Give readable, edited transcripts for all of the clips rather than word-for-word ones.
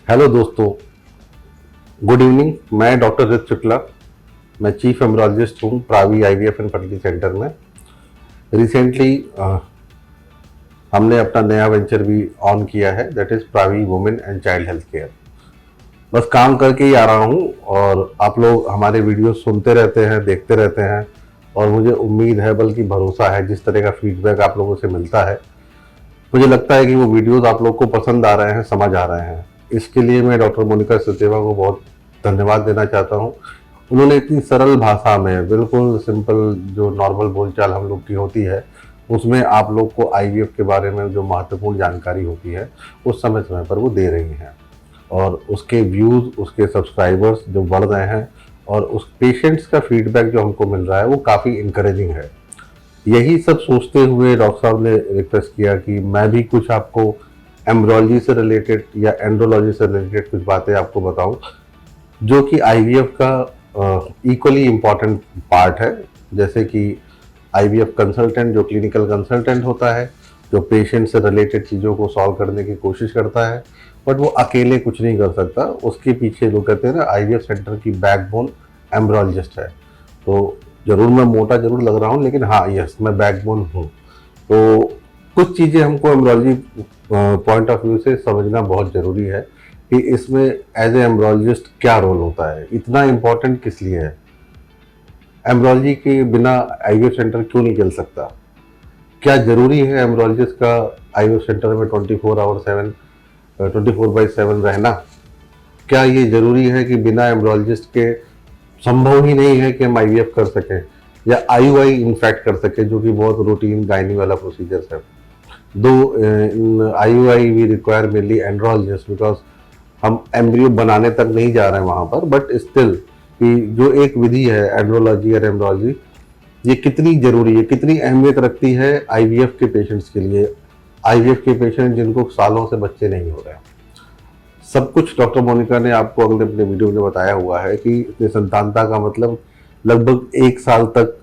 Hello दोस्तों, good evening. मैं doctor रित शुक्ला। मैं चीफ एम्ब्रोलॉजिस्ट हूँ Pravi IVF and fertility centre में। रिसेंटली हमने अपना नया वेंचर भी ऑन किया है, that is Pravi women and child health care. बस काम करके ही आ रहा हूँ और आप लोग हमारे वीडियो सुनते रहते हैं, देखते रहते हैं और मुझे उम्मीद है, बल्कि भरोसा है, जिस तरह का फीडबैक आप लोगों से मिलता है मुझे लगता है कि वो वीडियोस आप लोग को पसंद आ रहे हैं, समझ आ रहे हैं। इसके लिए मैं डॉक्टर मोनिका सचदेवा को बहुत धन्यवाद देना चाहता हूँ। उन्होंने इतनी सरल भाषा में, बिल्कुल सिंपल, जो नॉर्मल बोलचाल हम लोग की होती है, उसमें आप लोग को आईवीएफ के बारे में जो महत्वपूर्ण जानकारी होती है उस समय समय पर वो दे रही हैं। और उसके व्यूज़, उसके सब्सक्राइबर्स जो बढ़ रहे हैं और उस पेशेंट्स का फीडबैक जो हमको मिल रहा है वो काफ़ी इंकरेजिंग है। यही सब सोचते हुए डॉक्टर साहब ने रिक्वेस्ट किया कि मैं भी कुछ आपको एम्ब्रोलॉजी से रिलेटेड या एंड्रोलॉजी से रिलेटेड कुछ बातें आपको बताऊं, जो कि आईवीएफ का इक्वली इम्पॉर्टेंट पार्ट है। जैसे कि आईवीएफ कंसल्टेंट जो क्लिनिकल कंसल्टेंट होता है, जो पेशेंट से रिलेटेड चीज़ों को सॉल्व करने की कोशिश करता है, बट वो अकेले कुछ नहीं कर सकता। उसके पीछे लोग कहते हैं ना, आईवीएफ सेंटर की बैकबोन एम्ब्रोलॉजिस्ट है। तो ज़रूर मैं मोटा ज़रूर लग रहा हूँ, लेकिन हाँ, यस, मैं बैकबोन हूँ। तो कुछ चीज़ें हमको एम्ब्रोलॉजी पॉइंट ऑफ व्यू से समझना बहुत ज़रूरी है कि इसमें एज ए एम्ब्रोलॉजिस्ट क्या रोल होता है, इतना इम्पोर्टेंट किस लिए है, एम्ब्रोलॉजी के बिना आईवीएफ सेंटर क्यों नहीं चल सकता, क्या ज़रूरी है एम्ब्रोलॉजिस्ट का आईवीएफ सेंटर में 24/7 रहना, क्या ये ज़रूरी है कि बिना एम्ब्रोलॉजिस्ट के संभव ही नहीं है कि हम आईवीएफ कर सकें या आईयूआई इनफैक्ट कर सकें, जो कि बहुत रूटीन गायनी वाला प्रोसीजर है। दो in IUI we require mainly andrologist, because हम एम्ब्रियो बनाने तक नहीं जा रहे हैं वहाँ पर, बट स्टिल कि जो एक विधि है एंड्रोलॉजी और एम्ब्रोलॉजी, ये कितनी ज़रूरी है, कितनी अहमियत रखती है आईवीएफ के पेशेंट्स के लिए, आईवीएफ के पेशेंट जिनको सालों से बच्चे नहीं हो रहे हैं। सब कुछ डॉक्टर मोनिका ने आपको अगले अपने वीडियो में बताया हुआ है कि निसंतानता का मतलब लगभग 1 साल तक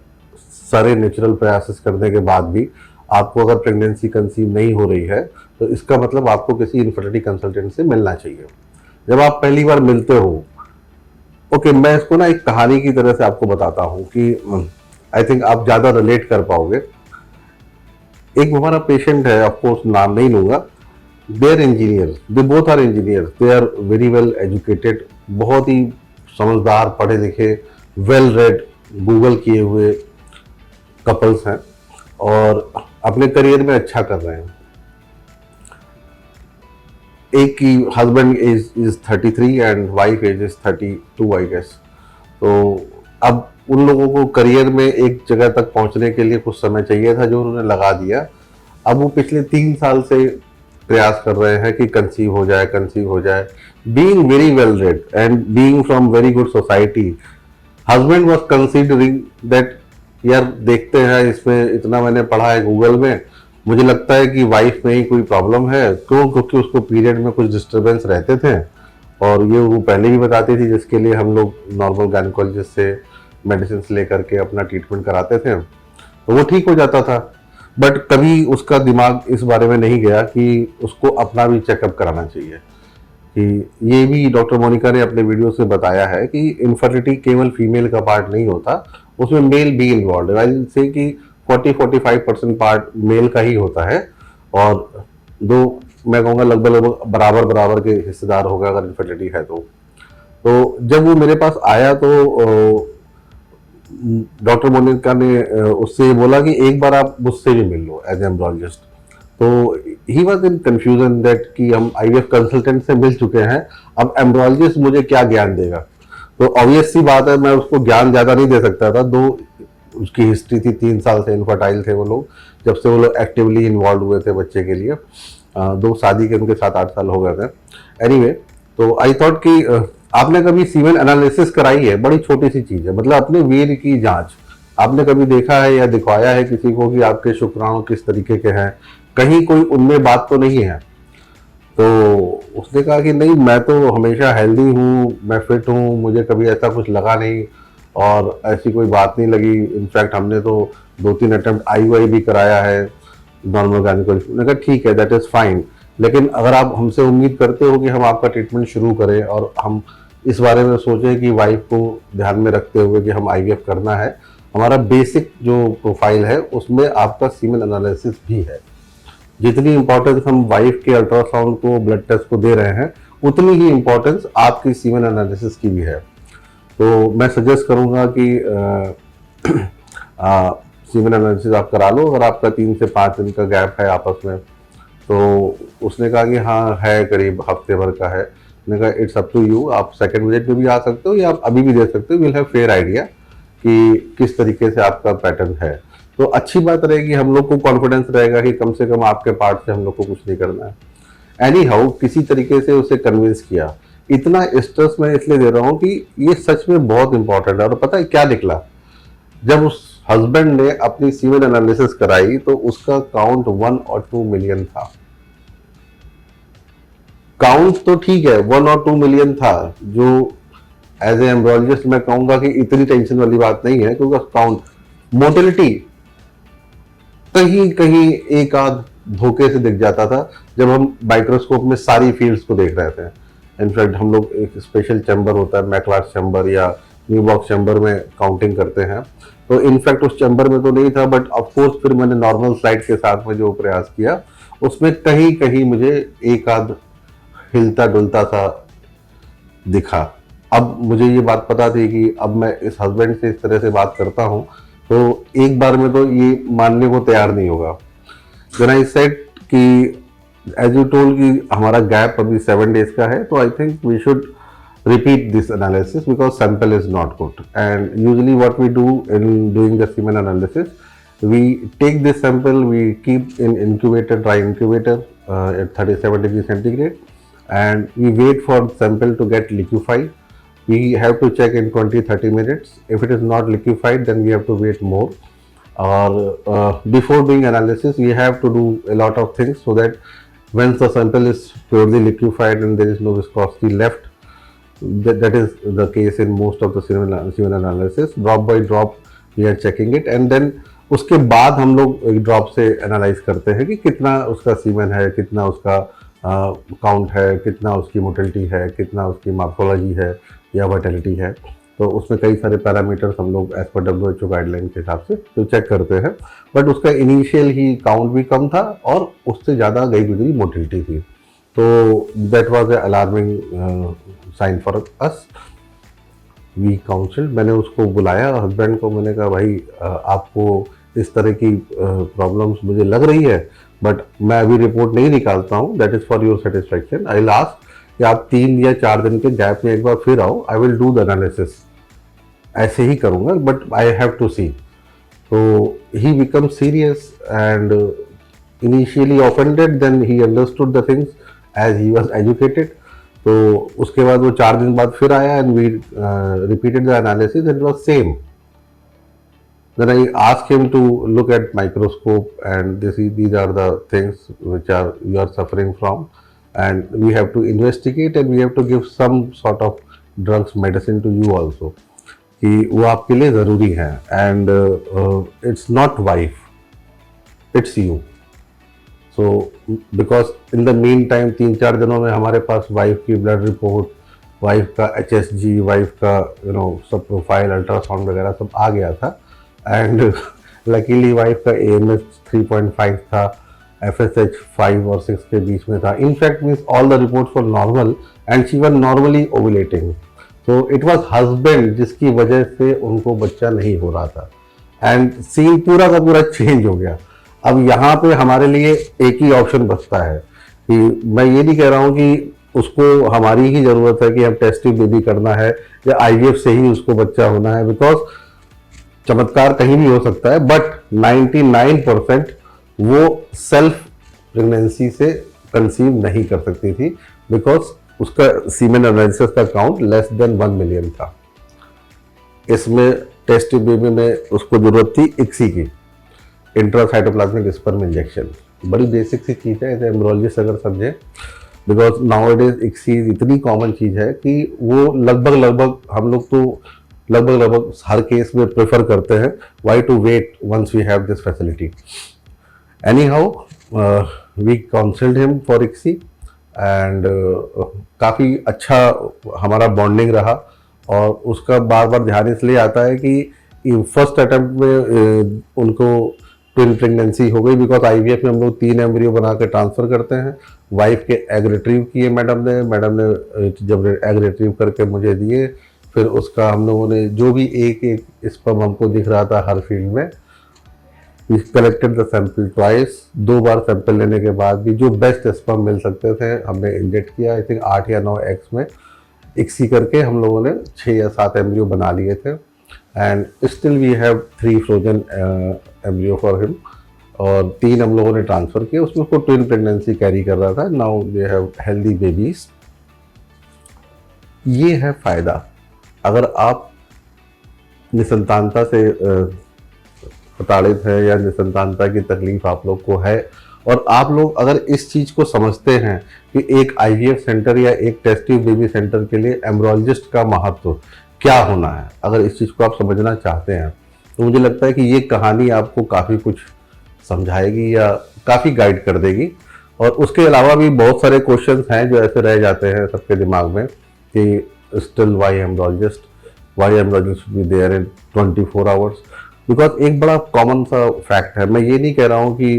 सारे नेचुरल प्रयास करने के बाद भी आपको अगर प्रेगनेंसी कंसीव नहीं हो रही है तो इसका मतलब आपको किसी इनफर्टिलिटी कंसल्टेंट से मिलना चाहिए। जब आप पहली बार मिलते हो, ओके, मैं इसको ना एक कहानी की तरह से आपको बताता हूँ कि आई थिंक आप ज़्यादा रिलेट कर पाओगे। एक हमारा पेशेंट है, ऑफकोर्स नाम नहीं लूँगा। They are engineer, they both are engineer, they are very well educated, बहुत ही समझदार, पढ़े लिखे, वेल रेड, गूगल किए हुए कपल्स हैं और अपने करियर में अच्छा कर रहे हैं। एक की husband is 33 and wife age is 32 I guess. तो अब उन लोगों को करियर में एक जगह तक पहुंचने के लिए कुछ समय चाहिए था, जो उन्होंने लगा दिया। अब वो पिछले 3 साल से प्रयास कर रहे हैं कि कंसीव हो जाए, कंसीव हो जाए, being very well read and being from very good society. Husband was considering that, यार देखते हैं, इसमें इतना मैंने पढ़ा है गूगल में, मुझे लगता है कि वाइफ में ही कोई प्रॉब्लम है। क्यों? क्योंकि उसको पीरियड में कुछ डिस्टर्बेंस रहते थे और ये वो पहले भी बताती थी, जिसके लिए हम लोग नॉर्मल गायनेकोलॉजिस्ट से मेडिसिन लेकर के अपना ट्रीटमेंट कराते थे, तो वो ठीक हो जाता था। बट कभी उसका दिमाग इस बारे में नहीं गया कि उसको अपना भी चेकअप कराना चाहिए। कि ये भी डॉक्टर मोनिका ने अपने वीडियो से बताया है कि इनफर्टिलिटी केवल फीमेल का पार्ट नहीं होता, उसमें मेल भी इन्वॉल्व है। आई से कि 40-45% पार्ट मेल का ही होता है और दो, मैं कहूँगा लगभग लगभग बराबर बराबर के हिस्सेदार होगा अगर इनफर्टिलिटी है तो जब वो मेरे पास आया तो डॉक्टर मोनिका ने उससे बोला कि एक बार आप मुझसे भी मिल लो एज एम्ब्रोलॉजिस्ट। तो he was in confusion that कि हम आईवीएफ कंसल्टेंट से मिल चुके हैं, अब एम्ब्रोलॉजिस्ट मुझे क्या ज्ञान देगा। तो ऑब्वियस सी बात है, मैं उसको ज्ञान ज़्यादा नहीं दे सकता था। दो उसकी हिस्ट्री थी, 3 साल से इनफर्टाइल थे वो लोग, जब से वो लोग एक्टिवली इन्वॉल्व हुए थे बच्चे के लिए। दो शादी के उनके 7-8 साल हो गए थे। एनीवे, तो आई थॉट कि आपने कभी सीमेन एनालिसिस कराई है? बड़ी छोटी सी चीज़ है, मतलब अपने वीर्य की जांच। आपने कभी देखा है या दिखवाया है किसी को कि आपके शुक्राणु किस तरीके के हैं? कहीं कोई उनमें बात तो नहीं है? तो उसने कहा कि नहीं, मैं तो हमेशा हेल्दी हूँ, मैं फिट हूँ, मुझे कभी ऐसा कुछ लगा नहीं और ऐसी कोई बात नहीं लगी। इनफैक्ट हमने तो 2-3 अटेम्प्ट आईयूआई भी कराया है नॉर्मल गायनेकोलॉजी। मैंने कहा ठीक है, दैट इज़ फाइन, लेकिन अगर आप हमसे उम्मीद करते हो कि हम आपका ट्रीटमेंट शुरू करें और हम इस बारे में सोचें कि वाइफ को ध्यान में रखते हुए कि हम आईवीएफ करना है, हमारा बेसिक जो प्रोफाइल है उसमें आपका सीमेन एनालिसिस भी है। जितनी इंपॉर्टेंस हम वाइफ के अल्ट्रासाउंड को, ब्लड टेस्ट को दे रहे हैं, उतनी ही इंपॉर्टेंस आपकी सीमेन एनालिसिस की भी है। तो मैं सजेस्ट करूंगा कि सीमेन एनालिसिस आप करा लो। अगर आपका 3 से 5 दिन का गैप है आपस में, तो उसने कहा कि हाँ है, करीब हफ्ते भर का है। मैंने कहा इट्स अप टू यू, आप सेकंड विजिट में भी आ सकते हो या आप अभी भी दे सकते हो। विल हैव फेयर आइडिया कि किस तरीके से आपका पैटर्न है। तो अच्छी बात रहेगी, हम लोग को कॉन्फिडेंस रहेगा कि कम से कम आपके पार्ट से हम लोग को कुछ नहीं करना है। एनी हाउ किसी तरीके से उसे कन्विंस किया। इतना स्ट्रेस मैं इसलिए दे रहा हूँ कि ये सच में बहुत इंपॉर्टेंट है। और पता है क्या निकला, जब उस हस्बैंड ने अपनी सीमेन एनालिसिस कराई तो उसका काउंट 1 और 2 मिलियन था। काउंट तो ठीक है 1 और 2 मिलियन था, जो एज ए एम्ब्रोलॉजिस्ट मैं कहूंगा कि इतनी टेंशन वाली बात नहीं है, क्योंकि काउंट मोटिलिटी कहीं कहीं एक आध धोखे से दिख जाता था जब हम माइक्रोस्कोप में सारी फील्ड्स को देख रहे थे। इनफैक्ट हम लोग एक स्पेशल चैम्बर होता है, मैकलास चैम्बर या न्यू बॉक्स चैम्बर में काउंटिंग करते हैं। तो इनफैक्ट उस चैम्बर में तो नहीं था, बट ऑफकोर्स फिर मैंने नॉर्मल स्लाइड के साथ में जो प्रयास किया उसमें कहीं कहीं मुझे एक आध हिलता डुलता सा दिखा। अब मुझे ये बात पता थी कि अब मैं इस हस्बैंड से इस तरह से बात करता हूँ तो एक बार में तो ये मानने को तैयार नहीं होगा। देन आई सेड कि एज यू टोल्ड कि हमारा गैप अभी 7 डेज का है, तो I think we should repeat this analysis because sample is not good. And usually what we do in doing the semen analysis, we take this sample, we keep in incubator, dry incubator at 37 degrees centigrade, and we wait for sample to get liquefied. We have to check in 20-30 minutes. If it is not liquefied, then we have to wait more. Or before doing analysis, we have to do a lot of things so that once the sample is purely liquefied and there is no viscosity left, that is the case in most of the semen analysis, drop by drop we are checking it, and then उसके बाद हम लोग एक drop से analyse करते हैं कि कितना उसका सीमेन है, कितना उसका काउंट है, कितना उसकी मोटिलिटी है, कितना उसकी मार्फोलॉजी है या वर्टिलिटी है। तो उसमें कई सारे पैरामीटर्स हम लोग एज पर WHO गाइडलाइन के हिसाब से तो चेक करते हैं। बट उसका इनिशियल ही काउंट भी कम था और उससे ज़्यादा गई गुजरी मोटिलिटी थी। तो that was a alarming sign for us. We counselled, मैंने उसको बुलाया हस्बैंड को, मैंने कहा भाई आपको इस तरह की प्रॉब्लम्स मुझे लग रही है, बट मैं अभी रिपोर्ट नहीं निकालता हूँ, that is for your satisfaction. I will ask कि आप 3 या 4 दिन के गैप में एक बार फिर आओ, I will do the analysis. ऐसे ही करूँगा, but I have to see. तो he become serious and initially offended, then he understood the things as he was educated. तो उसके बाद वो 4 दिन बाद फिर आया and we repeated the analysis and it was same. Then I asked him to look at microscope and these are the things which are you are suffering from, and we have to investigate and we have to give some sort of drugs medicine to you also कि वो आपके लिए ज़रूरी है। and it's not wife, it's you. So because in the meantime 3-4 दिनों में हमारे पास wife की ब्लड रिपोर्ट, वाइफ का HSG, वाइफ का सब प्रोफाइल, अल्ट्रासाउंड वगैरह सब आ गया था। एंड लकीली वाइफ का AMH 3.5 था, FSH 5 और 6 के बीच में था। In fact means all the reports were normal and she were normally ovulating. तो इट वाज हस्बैंड जिसकी वजह से उनको बच्चा नहीं हो रहा था एंड सीन पूरा का पूरा चेंज हो गया। अब यहाँ पे हमारे लिए एक ही ऑप्शन बचता है कि मैं ये नहीं कह रहा हूँ कि उसको हमारी ही ज़रूरत है कि हम टेस्ट ट्यूब बेबी करना है या IVF से ही उसको बच्चा होना है, बिकॉज चमत्कार कहीं भी हो सकता है, बट 99% वो सेल्फ प्रेगनेंसी से कंसीव नहीं कर सकती थी बिकॉज उसका सीमेन एनालिसिस का काउंट लेस देन 1 मिलियन था। इसमें टेस्ट ट्यूब बेबी में उसको जरूरत थी ICSI की, इंट्रासाइटोप्लाज्मिक स्पर्म इंजेक्शन। बड़ी बेसिक सी चीज़ है, एज एम्ब्रोलॉजिस्ट अगर समझे, because now it is ICSI इतनी कॉमन चीज़ है कि वो लगभग हम लोग तो लगभग हर केस में प्रेफर करते हैं, why to wait once we have this facility. Anyhow we counselled him for ICSI and काफ़ी अच्छा हमारा बॉन्डिंग रहा। और उसका बार बार ध्यान इसलिए आता है कि फर्स्ट अटेम्प्ट में उनको ट्विन प्रेगनेंसी हो गई, बिकॉज आईवीएफ में हम लोग 3 एम्ब्रियो बना के ट्रांसफ़र करते हैं। वाइफ के एग रिट्रीव किए मैडम ने जब एग रिट्रीव करके मुझे दिए, फिर उसका हम लोगों ने जो भी एक एक स्पर्म हमको दिख रहा था हर फील्ड में, we collected the sample twice. 2 बार सैंपल लेने के बाद भी जो बेस्ट स्पर्म मिल सकते थे हमने इंजेक्ट किया। आई थिंक 8 या 9 एग्स में इक्सी करके हम लोगों ने 6 या 7 एम्ब्रियो बना लिए थे। And still we have 3 frozen embryo for him, और 3 हम लोगों ने ट्रांसफ़र किए। उसमें उसको ट्विन प्रेगनेंसी कैरी कर रहा था। Now they have healthy babies. ये है फ़ायदा अगर आप निसंतानता से प्रताड़ित है या निसंतानता की तकलीफ आप लोग को है, और आप लोग अगर इस चीज़ को समझते हैं कि एक आईवीएफ सेंटर या एक टेस्ट ट्यूब बेबी सेंटर के लिए एम्ब्रोलॉजिस्ट का महत्व क्या होना है, अगर इस चीज़ को आप समझना चाहते हैं, तो मुझे लगता है कि ये कहानी आपको काफ़ी कुछ समझाएगी या काफ़ी गाइड कर देगी। और उसके अलावा भी बहुत सारे क्वेश्चंस हैं जो ऐसे रह जाते हैं सबके दिमाग में कि still why embryologist be there in 24 hours. Because एक बड़ा कॉमन सा फैक्ट है, मैं ये नहीं कह रहा हूँ कि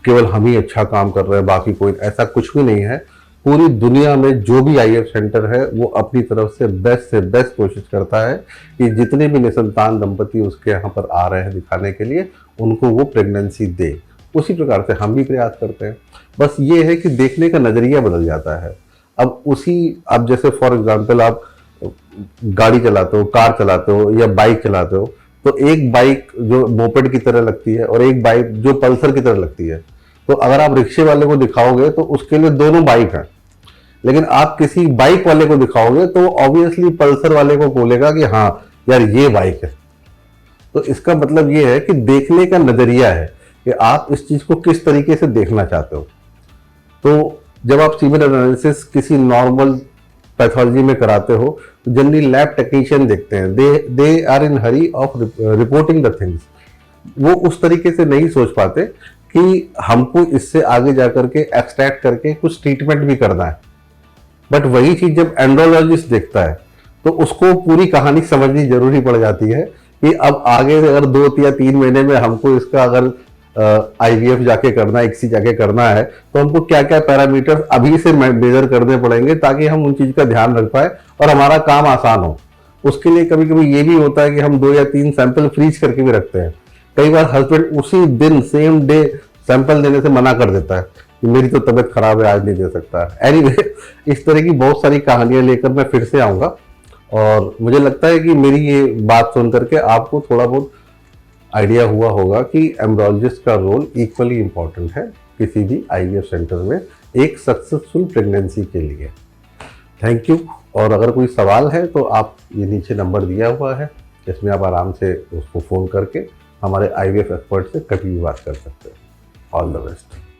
केवल हम ही अच्छा काम कर रहे हैं बाकी कोई, ऐसा कुछ भी नहीं है। पूरी दुनिया में जो भी आईएफ सेंटर है वो अपनी तरफ से बेस्ट कोशिश करता है कि जितने भी निसंतान दंपति उसके यहाँ पर आ रहे हैं दिखाने के लिए, उनको वो प्रेगनेंसी दे। उसी प्रकार से हम भी प्रयास करते हैं। बस ये है कि देखने का नज़रिया बदल जाता है। अब जैसे फॉर एग्जांपल आप गाड़ी चलाते हो, कार चलाते हो या बाइक चलाते हो, तो एक बाइक जो मोपेड की तरह लगती है और एक बाइक जो पल्सर की तरह लगती है। तो अगर आप रिक्शे वाले को दिखाओगे तो उसके लिए दोनों बाइक हैं, लेकिन आप किसी बाइक वाले को दिखाओगे तो ऑब्वियसली पल्सर वाले को बोलेगा कि हाँ यार ये बाइक है। तो इसका मतलब ये है कि देखने का नजरिया है कि आप इस चीज को किस तरीके से देखना चाहते हो। तो जब आप सीमेंट एनालिसिस किसी नॉर्मल पैथोलॉजी में कराते हो तो जनरली लैब टेक्नीशियन देखते हैं, they are in hurry of reporting the things. वो उस तरीके से नहीं सोच पाते कि हमको इससे आगे जाकर के एक्सट्रैक्ट करके कुछ ट्रीटमेंट भी करना है। बट वही चीज जब एंड्रोलॉजिस्ट देखता है तो उसको पूरी कहानी समझनी जरूरी पड़ जाती है कि अब आगे अगर 2 या 3 महीने में हमको इसका अगर आईवीएफ जाके करना है, इक्सी जाके करना है, तो हमको क्या क्या पैरामीटर्स अभी से मेजर करने पड़ेंगे ताकि हम उन चीज का ध्यान रख पाए और हमारा काम आसान हो। उसके लिए कभी कभी ये भी होता है कि हम 2 या 3 सैंपल फ्रीज करके भी रखते हैं। कई बार हस्बैंड उसी दिन सेम डे सैंपल देने से मना कर देता है कि मेरी तो तबीयत खराब है, आज नहीं दे सकता। एनीवे, इस तरह की बहुत सारी कहानियां लेकर मैं फिर से आऊँगा, और मुझे लगता है कि मेरी ये बात सुन करके आपको थोड़ा बहुत आइडिया हुआ होगा कि एम्ब्रोलॉजिस्ट का रोल इक्वली इम्पॉर्टेंट है किसी भी आईवीएफ सेंटर में एक सक्सेसफुल प्रेगनेंसी के लिए। Thank you. और अगर कोई सवाल है तो आप ये नीचे नंबर दिया हुआ है, इसमें आप आराम से उसको फ़ोन करके हमारे आईवीएफ एक्सपर्ट से कभी भी बात कर सकते हैं। All the best.